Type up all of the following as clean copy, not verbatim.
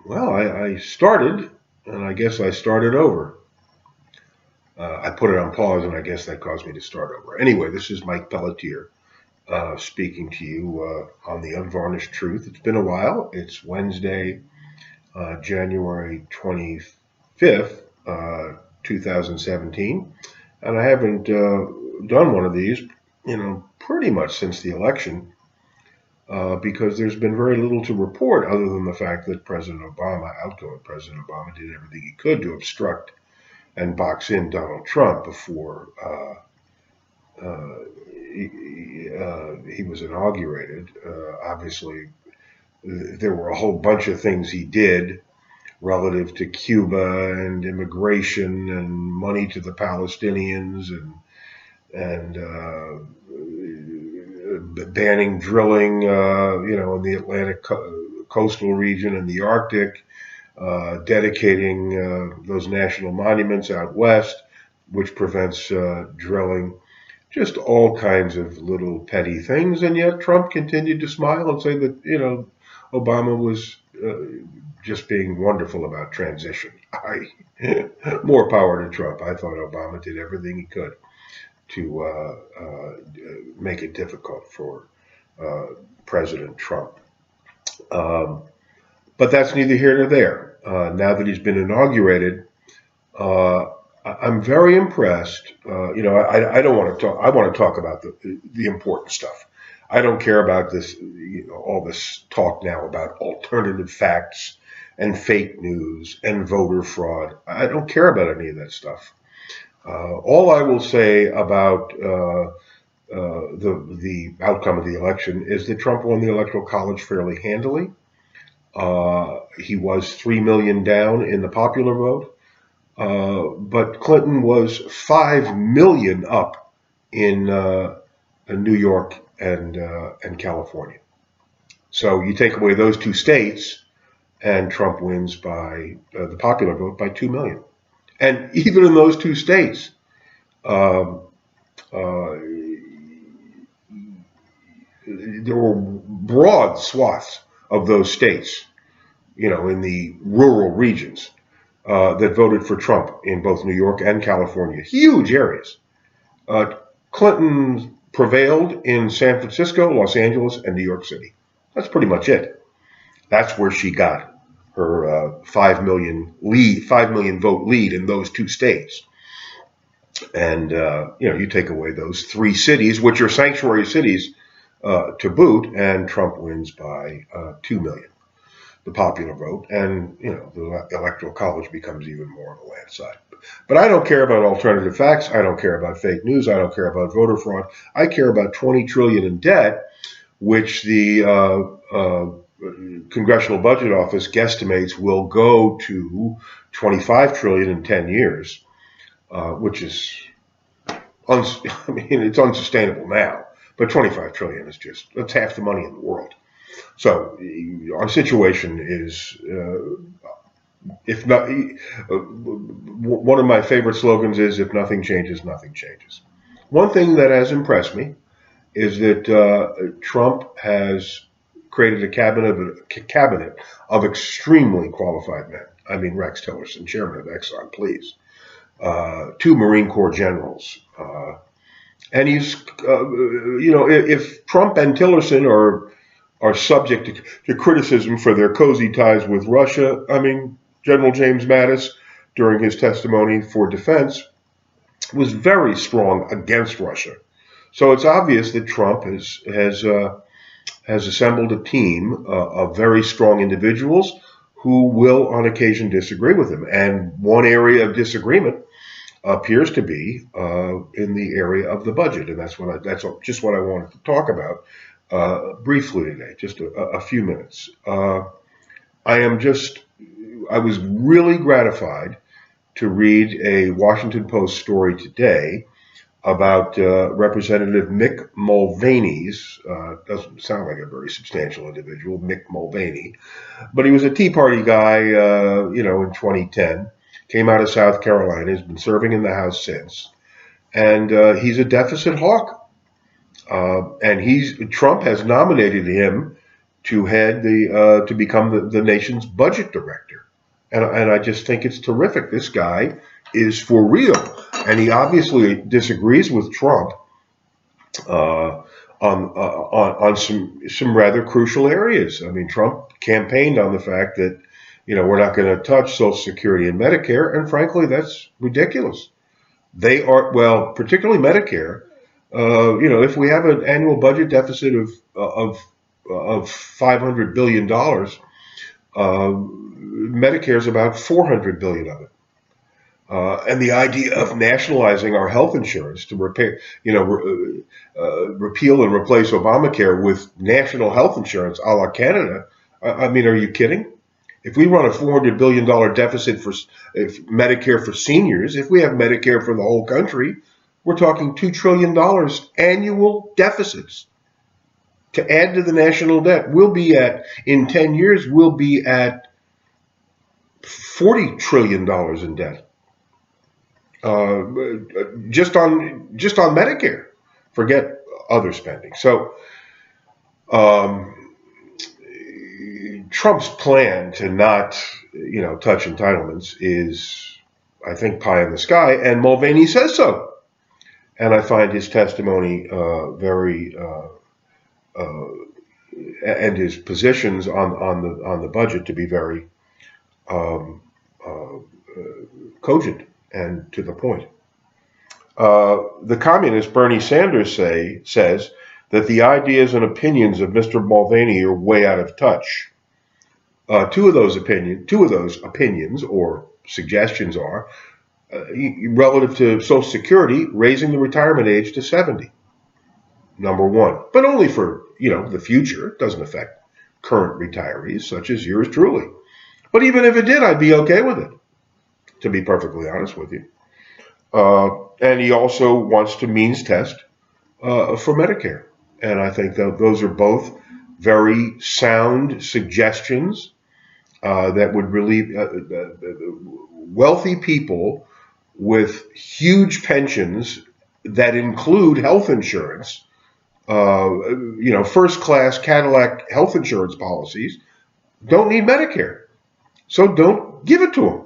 Well, I started, and I guess I started over. I put it on pause, and I guess that caused me to start over. Anyway, this is Mike Pelletier speaking to you on the Unvarnished Truth. It's been a while. It's Wednesday, January 25th, 2017, and I haven't done one of these, pretty much since the election. Because there's been very little to report other than the fact that outgoing President Obama, did everything he could to obstruct and box in Donald Trump before he was inaugurated. Obviously, there were a whole bunch of things he did relative to Cuba and immigration and money to the Palestinians and banning drilling, in the Atlantic coastal region and the Arctic, dedicating those national monuments out west, which prevents drilling, just all kinds of little petty things. And yet Trump continued to smile and say that, Obama was just being wonderful about transition. More power to Trump. I thought Obama did everything he could to make it difficult for President Trump. But that's neither here nor there. Now that he's been inaugurated, I'm very impressed. I don't want to talk. I want to talk about the important stuff. I don't care about this, all this talk now about alternative facts and fake news and voter fraud. I don't care about any of that stuff. All I will say about the outcome of the election is that Trump won the Electoral College fairly handily. He was 3 million down in the popular vote, but Clinton was 5 million up in New York and California. So you take away those two states, and Trump wins by the popular vote by 2 million. And even in those two states, there were broad swaths of those states, in the rural regions, that voted for Trump in both New York and California. Huge areas. Clinton prevailed in San Francisco, Los Angeles, and New York City. That's pretty much it. That's where she got her 5 million vote lead in those two states. And, you take away those three cities, which are sanctuary cities to boot, and Trump wins by 2 million, the popular vote. And, the Electoral College becomes even more of a landslide. But I don't care about alternative facts. I don't care about fake news. I don't care about voter fraud. I care about 20 trillion in debt, which the Congressional Budget Office guesstimates will go to 25 trillion in 10 years, which is, it's unsustainable now, but 25 trillion is that's half the money in the world. So our situation is, if not, one of my favorite slogans is, if nothing changes, nothing changes. One thing that has impressed me is that Trump has created a cabinet of extremely qualified men. I mean, Rex Tillerson, chairman of Exxon, please. 2 Marine Corps generals. And he's, if Trump and Tillerson are subject to criticism for their cozy ties with Russia, General James Mattis, during his testimony for defense, was very strong against Russia. So it's obvious that Trump has assembled a team of very strong individuals who will on occasion disagree with him. And one area of disagreement appears to be in the area of the budget. And that's just what I wanted to talk about briefly today, just a few minutes. I was really gratified to read a Washington Post story today about Representative Mick Mulvaney's, doesn't sound like a very substantial individual, Mick Mulvaney, but he was a Tea Party guy, in 2010, came out of South Carolina, has been serving in the House since, and he's a deficit hawk. And Trump has nominated him to to become the nation's budget director. And I just think it's terrific. This guy is for real. And he obviously disagrees with Trump on some rather crucial areas. I mean, Trump campaigned on the fact that, we're not going to touch Social Security and Medicare. And frankly, that's ridiculous. They are, well, particularly Medicare. If we have an annual budget deficit of $500 billion, Medicare is about $400 billion of it. And the idea of nationalizing our health insurance to repeal and replace Obamacare with national health insurance a la Canada, I mean, are you kidding? If we run a $400 billion deficit for Medicare for seniors, if we have Medicare for the whole country, we're talking $2 trillion annual deficits to add to the national debt. In 10 years, we'll be at $40 trillion in debt. Just on Medicare, forget other spending. So Trump's plan to not, touch entitlements is, I think, pie in the sky, and Mulvaney says so. And I find his testimony and his positions on the budget to be very cogent and to the point. The communist Bernie Sanders says that the ideas and opinions of Mr. Mulvaney are way out of touch. Two of those opinions or suggestions are relative to Social Security, raising the retirement age to 70. Number one, but only for the future. It doesn't affect current retirees such as yours truly. But even if it did, I'd be okay with it, to be perfectly honest with you. And he also wants to means test for Medicare. And I think that those are both very sound suggestions that would relieve wealthy people with huge pensions that include health insurance, first-class Cadillac health insurance policies, don't need Medicare. So don't give it to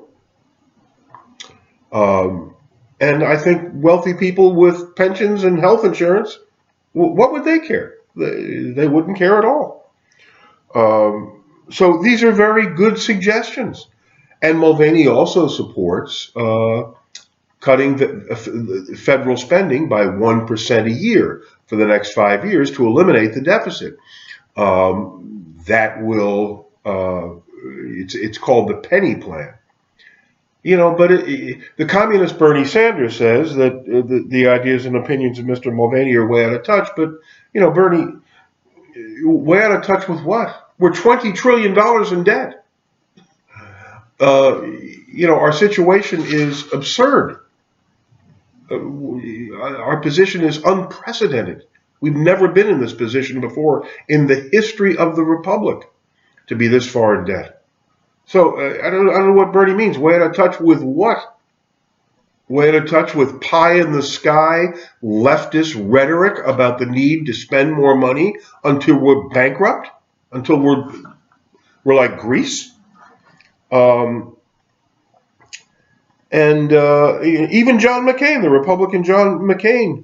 them. And I think wealthy people with pensions and health insurance, what would they care? They wouldn't care at all. So these are very good suggestions. And Mulvaney also supports cutting the federal spending by 1% a year for the next 5 years to eliminate the deficit. That will, it's called the penny plan. But the communist Bernie Sanders says that the ideas and opinions of Mr. Mulvaney are way out of touch. But, Bernie, way out of touch with what? We're $20 trillion in debt. Our situation is absurd. Our position is unprecedented. We've never been in this position before in the history of the Republic to be this far in debt. So I don't know what Bernie means. Way out of touch with what? Way out of touch with pie in the sky leftist rhetoric about the need to spend more money until we're bankrupt, until we're like Greece. And even John McCain, the Republican John McCain,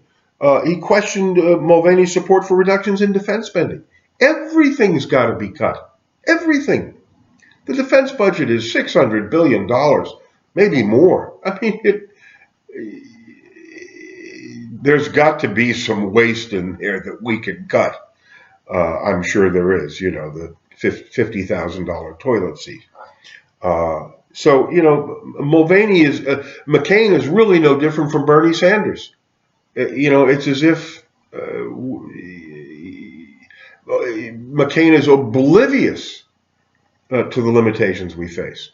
he questioned Mulvaney's support for reductions in defense spending. Everything's got to be cut. Everything. The defense budget is $600 billion, maybe more. I mean, there's got to be some waste in there that we can cut. I'm sure there is, the $50,000 toilet seat. So, McCain is really no different from Bernie Sanders. It's as if McCain is oblivious to the limitations we face.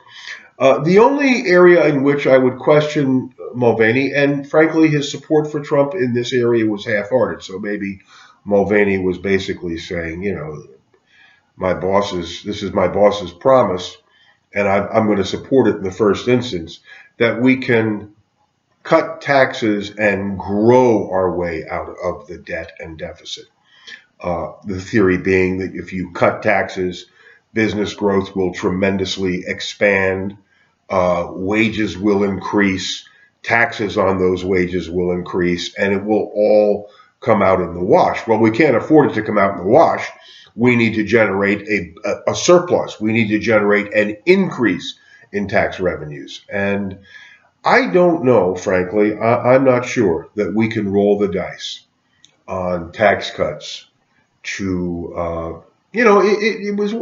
The only area in which I would question Mulvaney, and frankly his support for Trump in this area was half-hearted, so maybe Mulvaney was basically saying, this is my boss's promise, and I'm going to support it in the first instance, that we can cut taxes and grow our way out of the debt and deficit. The theory being that if you cut taxes, business growth will tremendously expand, wages will increase, taxes on those wages will increase, and it will all come out in the wash. Well, we can't afford it to come out in the wash. We need to generate a surplus. We need to generate an increase in tax revenues. And I don't know, frankly, I'm not sure that we can roll the dice on tax cuts to, it was,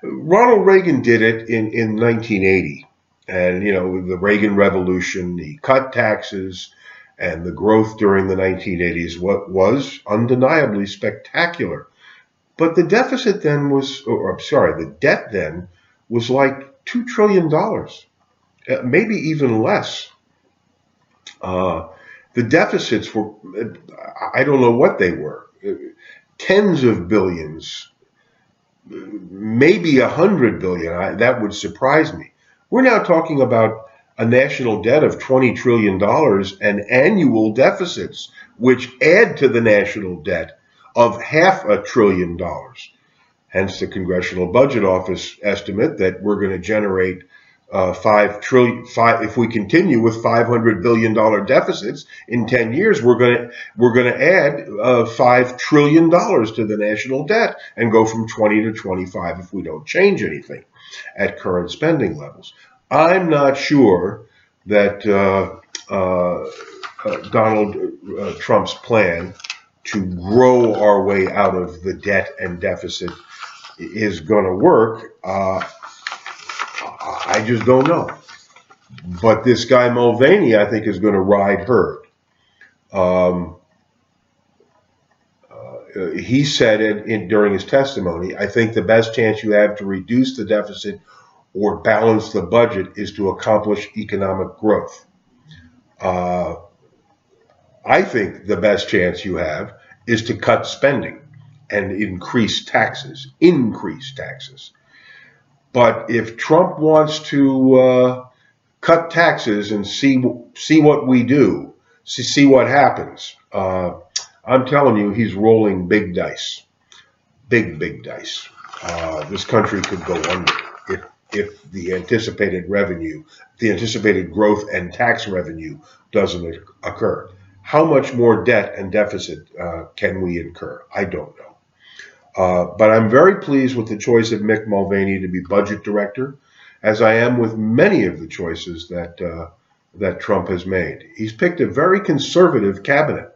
Ronald Reagan did it in 1980. And, the Reagan Revolution, he cut taxes, and the growth during the 1980s was undeniably spectacular. But the deficit then was, the debt then was like $2 trillion, maybe even less. The deficits were, I don't know what they were, tens of billions, maybe 100 billion. That would surprise me. We're now talking about a national debt of $20 trillion and annual deficits, which add to the national debt of $500 billion. Hence the Congressional Budget Office estimate that we're going to generate if we continue with $500 billion deficits in 10 years, we're going to add $5 trillion to the national debt and go from 20 to 25 if we don't change anything at current spending levels. I'm not sure that Donald Trump's plan to grow our way out of the debt and deficit is going to work. I just don't know. But this guy Mulvaney, I think, is going to ride herd. He said during his testimony, I think the best chance you have to reduce the deficit or balance the budget is to accomplish economic growth. I think the best chance you have is to cut spending and increase taxes. But if Trump wants to cut taxes and see what we do, see what happens, I'm telling you, he's rolling big dice, big dice. This country could go under if the anticipated growth and tax revenue doesn't occur. How much more debt and deficit can we incur? I don't know. But I'm very pleased with the choice of Mick Mulvaney to be budget director, as I am with many of the choices that Trump has made. He's picked a very conservative cabinet.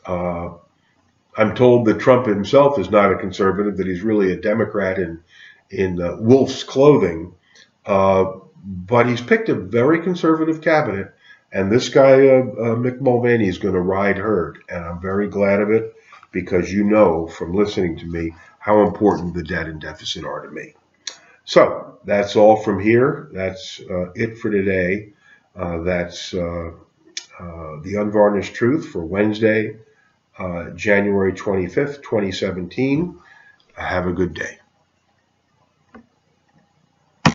I'm told that Trump himself is not a conservative, that he's really a Democrat in wolf's clothing. But he's picked a very conservative cabinet, and this guy, Mick Mulvaney, is going to ride herd, and I'm very glad of it, because you know from listening to me how important the debt and deficit are to me. So that's all from here. That's it for today. That's the Unvarnished Truth for Wednesday, January 25th, 2017. Have a good day.